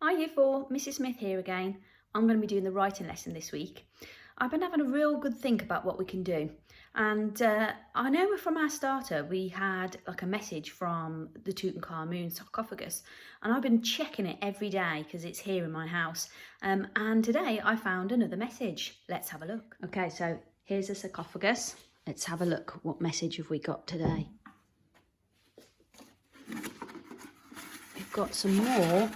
Hi Year 4, Mrs Smith here again. I'm going to be doing the writing lesson this week. I've been having a real good think about what we can do, and I know from our starter we had like a message from the Tutankhamun sarcophagus, and I've been checking it every day because it's here in my house, and today I found another message. Let's have a look. Okay, so here's a sarcophagus. Let's have a look. What message have we got today? We've got some more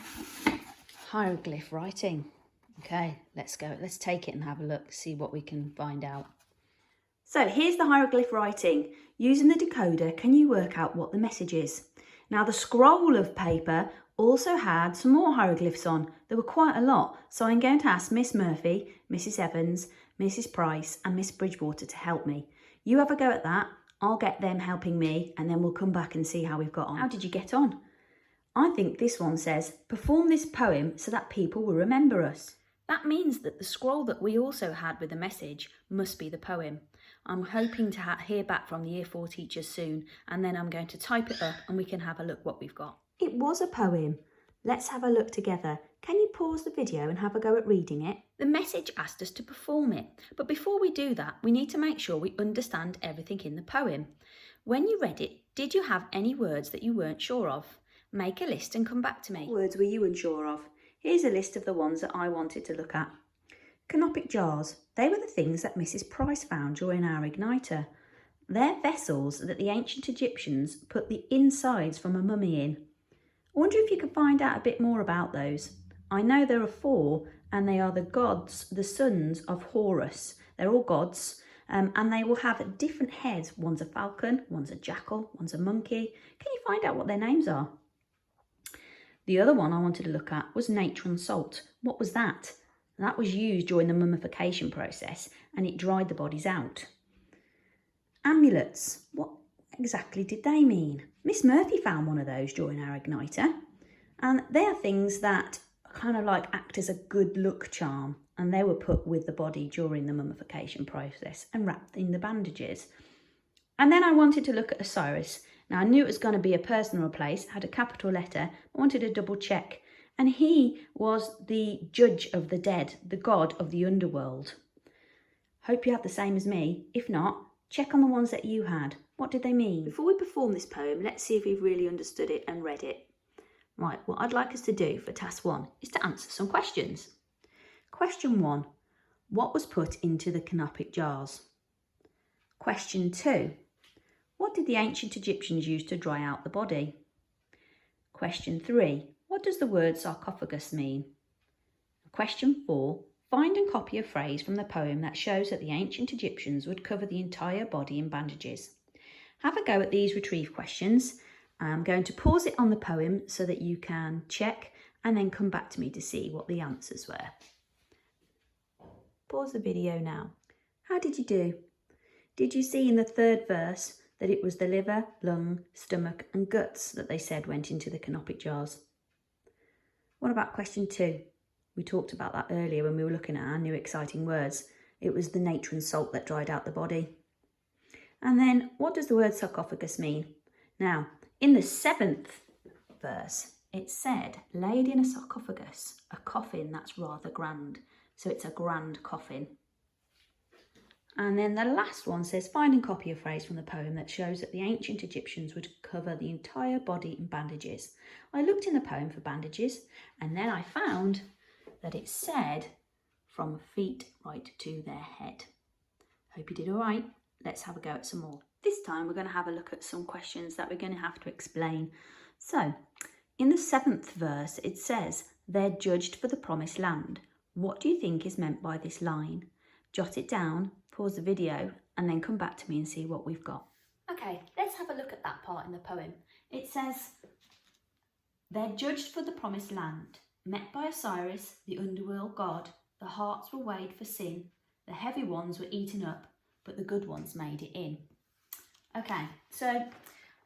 hieroglyph writing. Okay, let's go. Let's take it and have a look, see what we can find out. So here's the hieroglyph writing. Using the decoder, can you work out what the message is? Now the scroll of paper also had some more hieroglyphs on. There were quite a lot. So I'm going to ask Miss Murphy, Mrs Evans, Mrs Price and Miss Bridgewater to help me. You have a go at that. I'll get them helping me and then we'll come back and see how we've got on. How did you get on? I think this one says, perform this poem so that people will remember us. That means that the scroll that we also had with the message must be the poem. I'm hoping to hear back from the Year 4 teachers soon, and then I'm going to type it up and we can have a look what we've got. It was a poem. Let's have a look together. Can you pause the video and have a go at reading it? The message asked us to perform it, but before we do that, we need to make sure we understand everything in the poem. When you read it, did you have any words that you weren't sure of? Make a list and come back to me. What words were you unsure of? Here's a list of the ones that I wanted to look at. Canopic jars. They were the things that Mrs Price found during our igniter. They're vessels that the ancient Egyptians put the insides from a mummy in. I wonder if you could find out a bit more about those. I know there are 4 and they are the gods, the sons of Horus. They're all gods. And they will have different heads. One's a falcon, one's a jackal, one's a monkey. Can you find out what their names are? The other one I wanted to look at was natron salt. What was that? That was used during the mummification process and it dried the bodies out. Amulets. What exactly did they mean? Miss Murphy found one of those during our igniter. And they are things that kind of like act as a good luck charm, and they were put with the body during the mummification process and wrapped in the bandages. And then I wanted to look at Osiris. Now I knew it was going to be a person or a place, it had a capital letter. I wanted to double check. And he was the judge of the dead, the god of the underworld. Hope you have the same as me. If not, check on the ones that you had. What did they mean? Before we perform this poem, let's see if we've really understood it and read it. Right, what I'd like us to do for task 1 is to answer some questions. Question 1, what was put into the canopic jars? Question 2, what did the ancient Egyptians use to dry out the body? Question 3, what does the word sarcophagus mean? Question 4, find and copy a phrase from the poem that shows that the ancient Egyptians would cover the entire body in bandages. Have a go at these retrieve questions. I'm going to pause it on the poem so that you can check and then come back to me to see what the answers were. Pause the video now. How did you do? Did you see in the 3rd verse that it was the liver, lung, stomach and guts that they said went into the canopic jars? What about question 2? We talked about that earlier when we were looking at our new exciting words. It was the natron salt that dried out the body. And then what does the word sarcophagus mean? Now, in the 7th verse, it said, laid in a sarcophagus, a coffin that's rather grand. So it's a grand coffin. And then the last one says, find and copy a phrase from the poem that shows that the ancient Egyptians would cover the entire body in bandages. I looked in the poem for bandages, and then I found that it said, from feet right to their head. Hope you did all right. Let's have a go at some more. This time we're going to have a look at some questions that we're going to have to explain. So, in the 7th verse, it says, they're judged for the promised land. What do you think is meant by this line? Jot it down, pause the video, and then come back to me and see what we've got. Okay, let's have a look at that part in the poem. It says, they're judged for the promised land. Met by Osiris, the underworld god, the hearts were weighed for sin. The heavy ones were eaten up, but the good ones made it in. Okay, so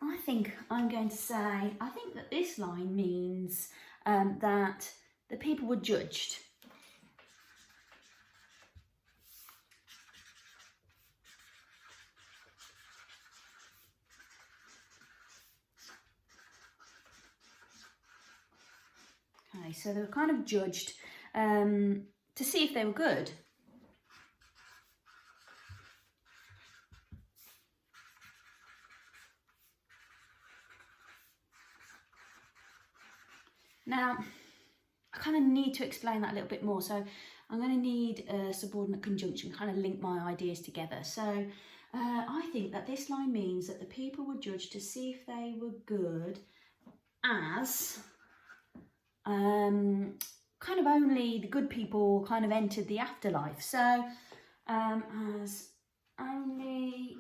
I think I'm going to say, I think that this line means that the people were judged. Okay, so they were kind of judged to see if they were good. Now, I kind of need to explain that a little bit more. So I'm going to need a subordinate conjunction, kind of link my ideas together. So I think that this line means that the people were judged to see if they were good as kind of only the good people kind of entered the afterlife. So as only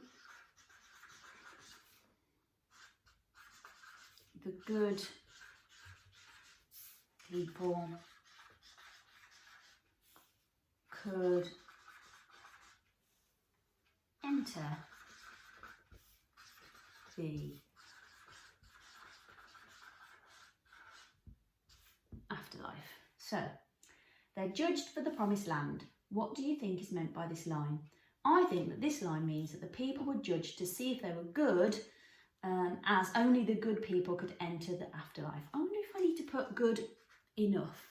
the good people could enter the afterlife. So they're judged for the promised land. What do you think is meant by this line? I think that this line means that the people were judged to see if they were good, as only the good people could enter the afterlife. I wonder if I need to put good enough.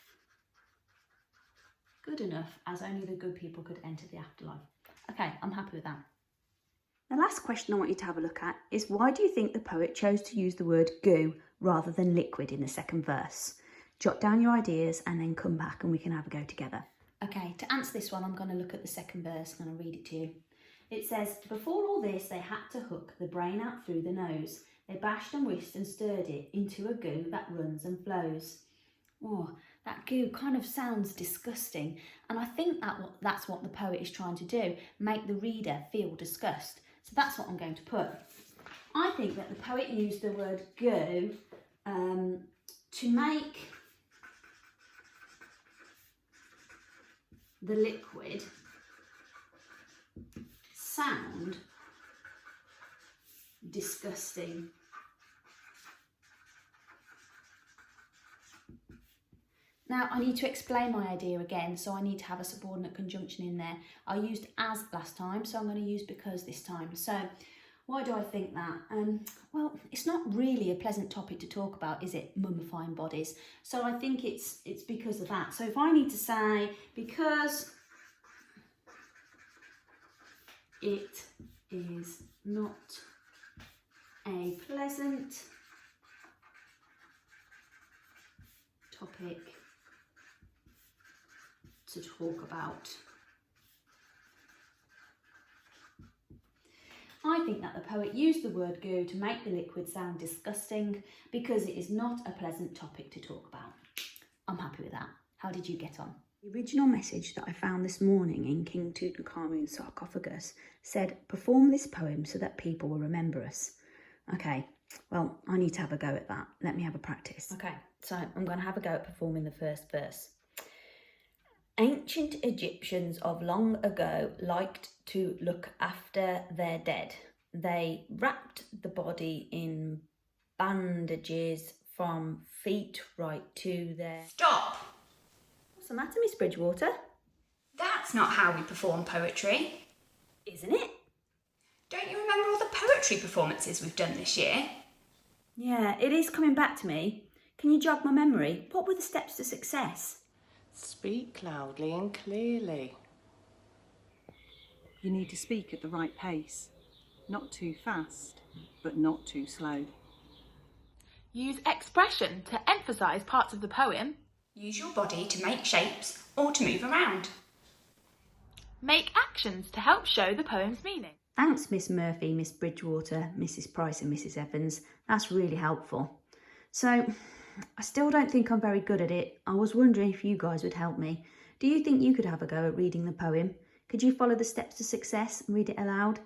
Good enough, as only the good people could enter the afterlife. Okay, I'm happy with that. The last question I want you to have a look at is, why do you think the poet chose to use the word goo rather than liquid in the second verse? Jot down your ideas and then come back and we can have a go together. Okay, to answer this one, I'm going to look at the second verse and I'll read it to you. It says, before all this, they had to hook the brain out through the nose. They bashed and whisked and stirred it into a goo that runs and flows. Oh, that goo kind of sounds disgusting. And I think that's what the poet is trying to do, make the reader feel disgust. So that's what I'm going to put. I think that the poet used the word goo to make the liquid sound disgusting. Now I need to explain my idea again, so I need to have a subordinate conjunction in there. I used as last time, so I'm going to use because this time. So why do I think that? Well, it's not really a pleasant topic to talk about, is it? Mummifying bodies. So I think it's because of that. So if I need to say, because it is not a pleasant topic to talk about. I think that the poet used the word goo to make the liquid sound disgusting because it is not a pleasant topic to talk about. I'm happy with that. How did you get on? The original message that I found this morning in King Tutankhamun's sarcophagus said, perform this poem so that people will remember us. Okay, well, I need to have a go at that. Let me have a practice. Okay, so I'm going to have a go at performing the first verse. Ancient Egyptians of long ago liked to look after their dead. They wrapped the body in bandages from feet right to their... Stop! What's the matter, Miss Bridgewater? That's not how we perform poetry. Isn't it? Don't you remember all the poetry performances we've done this year? Yeah, it is coming back to me. Can you jog my memory? What were the steps to success? Speak loudly and clearly. You need to speak at the right pace. Not too fast, but not too slow. Use expression to emphasise parts of the poem. Use your body to make shapes or to move around. Make actions to help show the poem's meaning. Thanks, Miss Murphy, Miss Bridgewater, Mrs. Price and Mrs. Evans. That's really helpful. So, I still don't think I'm very good at it. I was wondering if you guys would help me. Do you think you could have a go at reading the poem? Could you follow the steps to success and read it aloud?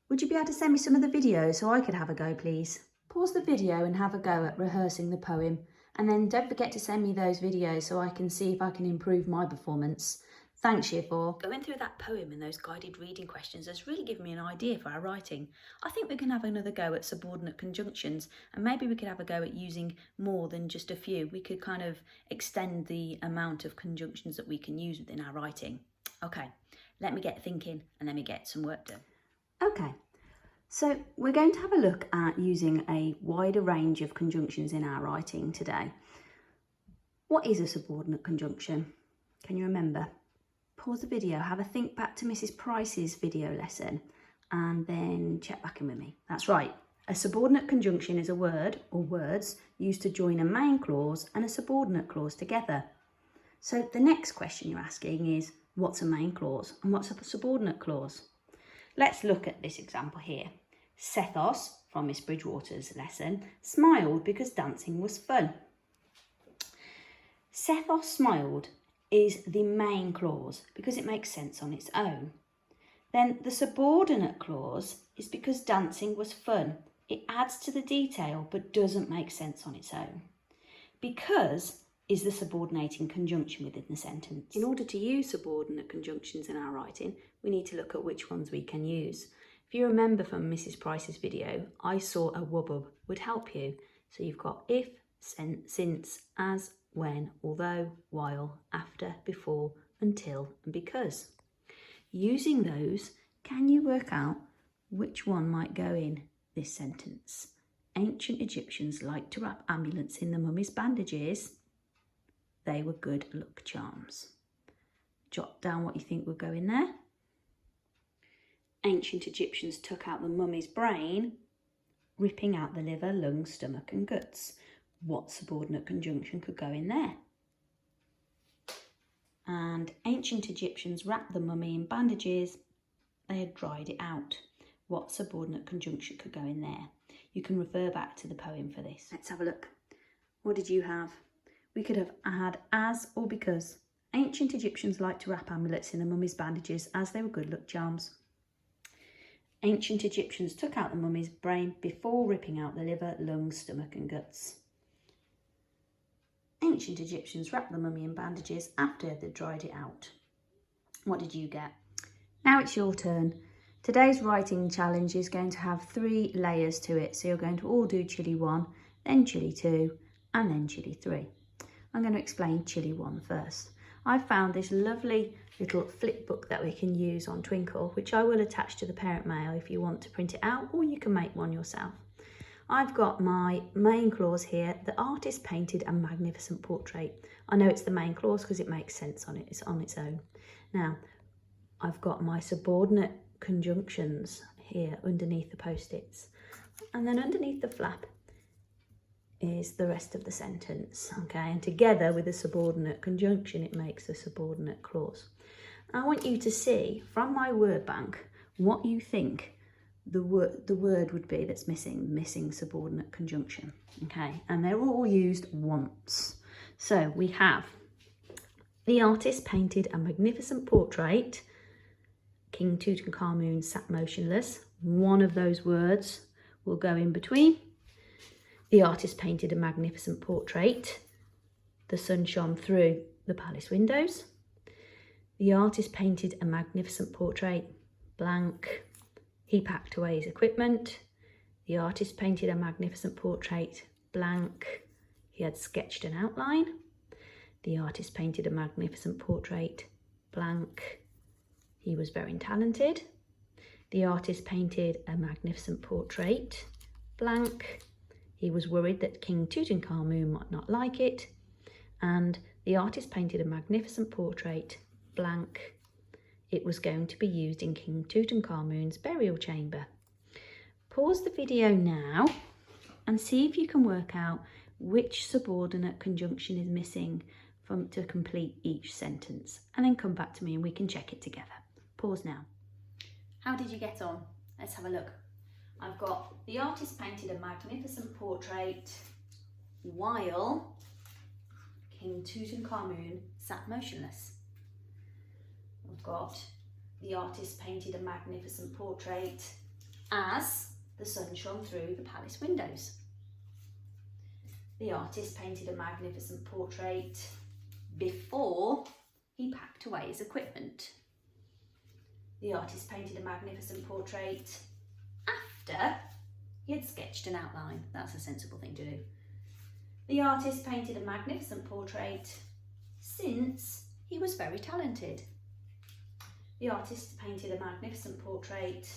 Would you be able to send me some of the videos so I could have a go, please? Pause the video and have a go at rehearsing the poem. And then don't forget to send me those videos so I can see if I can improve my performance. Thanks, Year 4. Going through that poem and those guided reading questions has really given me an idea for our writing. I think we can have another go at subordinate conjunctions, and maybe we could have a go at using more than just a few. We could kind of extend the amount of conjunctions that we can use within our writing. Okay, let me get thinking and let me get some work done. Okay, so we're going to have a look at using a wider range of conjunctions in our writing today. What is a subordinate conjunction? Can you remember? Pause the video, have a think back to Mrs. Price's video lesson, and then check back in with me. That's right. A subordinate conjunction is a word or words used to join a main clause and a subordinate clause together. So the next question you're asking is, what's a main clause and what's a subordinate clause? Let's look at this example here. Sethos, from Miss Bridgewater's lesson, smiled because dancing was fun. Sethos smiled is the main clause because it makes sense on its own. Then the subordinate clause is because dancing was fun. It adds to the detail but doesn't make sense on its own. Because is the subordinating conjunction within the sentence. In order to use subordinate conjunctions in our writing, we need to look at which ones we can use. If you remember from Mrs. Price's video, I saw a wubbub would help you. So you've got if, since, as, when, although, while, after, before, until, and because. Using those, can you work out which one might go in this sentence? Ancient Egyptians liked to wrap amulets in the mummy's bandages. They were good luck charms. Jot down what you think would go in there. Ancient Egyptians took out the mummy's brain, ripping out the liver, lungs, stomach and guts. What subordinate conjunction could go in there? And ancient Egyptians wrapped the mummy in bandages. They had dried it out. What subordinate conjunction could go in there? You can refer back to the poem for this. Let's have a look. What did you have? We could have had as or because. Ancient Egyptians liked to wrap amulets in the mummy's bandages as they were good luck charms. Ancient Egyptians took out the mummy's brain before ripping out the liver, lungs, stomach and guts. Ancient Egyptians wrapped the mummy in bandages after they'd dried it out. What did you get? Now it's your turn. Today's writing challenge is going to have 3 layers to it. So you're going to all do Chile 1, then Chile 2, and then Chile 3. I'm going to explain Chile 1 first. I found this lovely little flip book that we can use on Twinkle, which I will attach to the parent mail if you want to print it out, or you can make one yourself. I've got my main clause here. The artist painted a magnificent portrait. I know it's the main clause because it makes sense on it. It's on its own. Now, I've got my subordinate conjunctions here underneath the post-its. And then underneath the flap is the rest of the sentence, okay? And together with a subordinate conjunction, it makes a subordinate clause. I want you to see from my word bank what you think the word would be that's missing subordinate conjunction, okay? And they're all used once. So we have the artist painted a magnificent portrait. King Tutankhamun sat motionless. One of those words will go in between. The artist painted a magnificent portrait. The sun shone through the palace windows. The artist painted a magnificent portrait, blank. He packed away his equipment. The artist painted a magnificent portrait, blank. He had sketched an outline. The artist painted a magnificent portrait, blank. He was very talented. The artist painted a magnificent portrait, blank. He was worried that King Tutankhamun might not like it. And the artist painted a magnificent portrait, blank. It was going to be used in King Tutankhamun's burial chamber. Pause the video now and see if you can work out which subordinate conjunction is missing to complete each sentence. And then come back to me and we can check it together. Pause now. How did you get on? Let's have a look. I've got the artist painted a magnificent portrait while King Tutankhamun sat motionless. I've got the artist painted a magnificent portrait as the sun shone through the palace windows. The artist painted a magnificent portrait before he packed away his equipment. The artist painted a magnificent portrait after he had sketched an outline. That's a sensible thing to do. The artist painted a magnificent portrait since he was very talented. The artist painted a magnificent portrait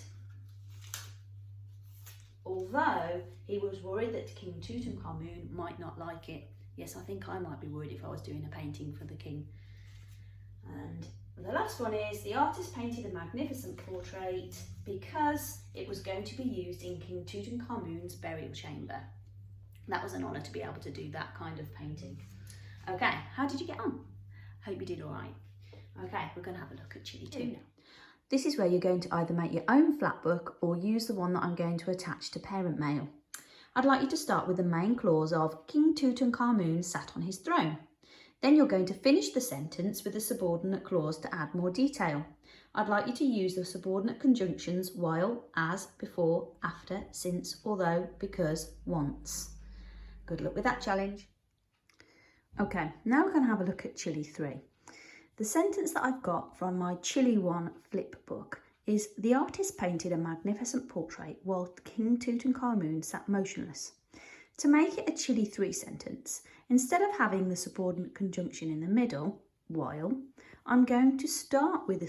although he was worried that King Tutankhamun might not like it. Yes, I think I might be worried if I was doing a painting for the king. And the last one is, the artist painted a magnificent portrait because it was going to be used in King Tutankhamun's burial chamber. That was an honour to be able to do that kind of painting. Okay, how did you get on? Hope you did all right. Okay, we're going to have a look at Chile 2 now. This is where you're going to either make your own flat book or use the one that I'm going to attach to parent mail. I'd like you to start with the main clause of King Tutankhamun sat on his throne. Then you're going to finish the sentence with a subordinate clause to add more detail. I'd like you to use the subordinate conjunctions while, as, before, after, since, although, because, once. Good luck with that challenge. Okay, now we're going to have a look at Chile 3. The sentence that I've got from my Chile 1 flip book is, the artist painted a magnificent portrait while King Tutankhamun sat motionless. To make it a Chile 3 sentence, instead of having the subordinate conjunction in the middle, while, I'm going to start with the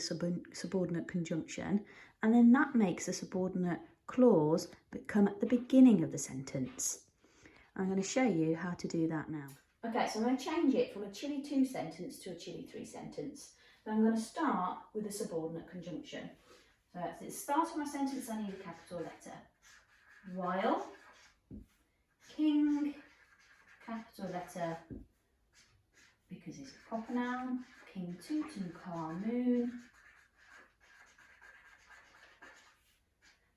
subordinate conjunction, and then that makes the subordinate clause but come at the beginning of the sentence. I'm going to show you how to do that now. Okay, so I'm going to change it from a Chile 2 sentence to a Chile 3 sentence. So I'm going to start with a subordinate conjunction. So at the start of my sentence, I need a capital letter. While King, capital letter, because it's a proper noun, King Tutankhamun.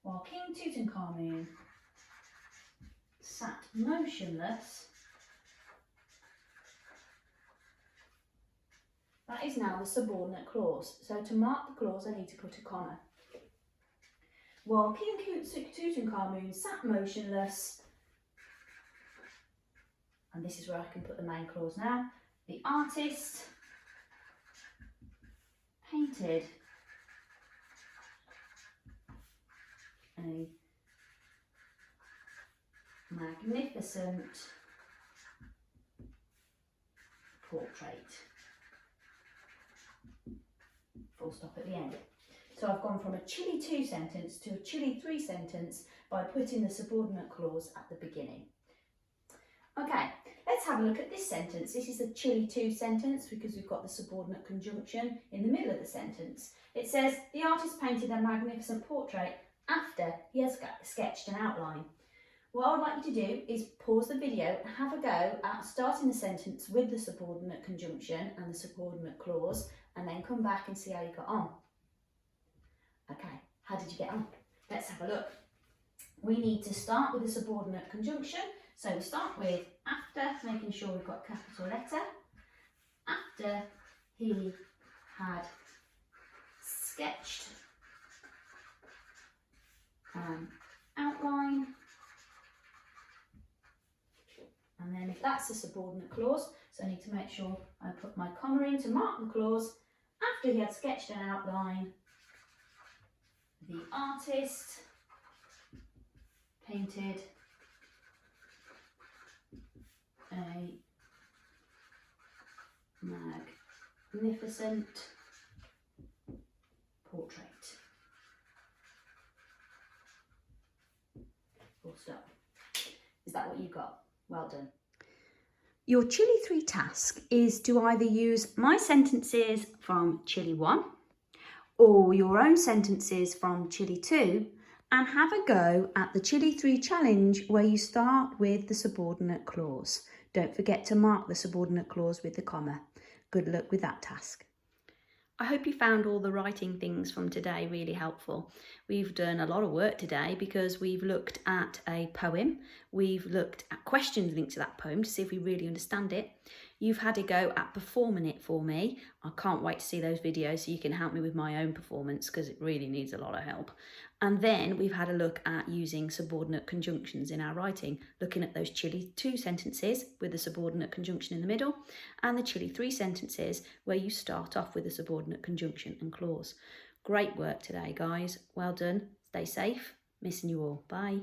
While King Tutankhamun sat motionless, that is now the subordinate clause. So to mark the clause, I need to put a comma. While King Tutankhamun sat motionless, and this is where I can put the main clause now, the artist painted a magnificent portrait. Full stop at the end. So I've gone from a Chile 2 sentence to a Chile 3 sentence by putting the subordinate clause at the beginning. Okay, let's have a look at this sentence. This is a Chile 2 sentence because we've got the subordinate conjunction in the middle of the sentence. It says, the artist painted a magnificent portrait after he has sketched an outline. What I would like you to do is pause the video and have a go at starting the sentence with the subordinate conjunction and the subordinate clause, and then come back and see how you got on. Okay, how did you get on? Let's have a look. We need to start with the subordinate conjunction. So we start with after, making sure we've got a capital letter. After he had sketched an outline. And then if that's a subordinate clause, so I need to make sure I put my comma in to mark the clause. After he had sketched an outline, the artist painted a magnificent portrait. Full stop. Is that what you got? Well done. Your Chile 3 task is to either use my sentences from Chile 1 or your own sentences from Chile 2 and have a go at the Chile 3 challenge where you start with the subordinate clause. Don't forget to mark the subordinate clause with the comma. Good luck with that task. I hope you found all the writing things from today really helpful. We've done a lot of work today because we've looked at a poem. We've looked at questions linked to that poem to see if we really understand it. You've had a go at performing it for me. I can't wait to see those videos so you can help me with my own performance because it really needs a lot of help. And then we've had a look at using subordinate conjunctions in our writing, looking at those Chile 2 sentences with the subordinate conjunction in the middle and the Chile 3 sentences where you start off with a subordinate conjunction and clause. Great work today, guys. Well done. Stay safe. Missing you all. Bye.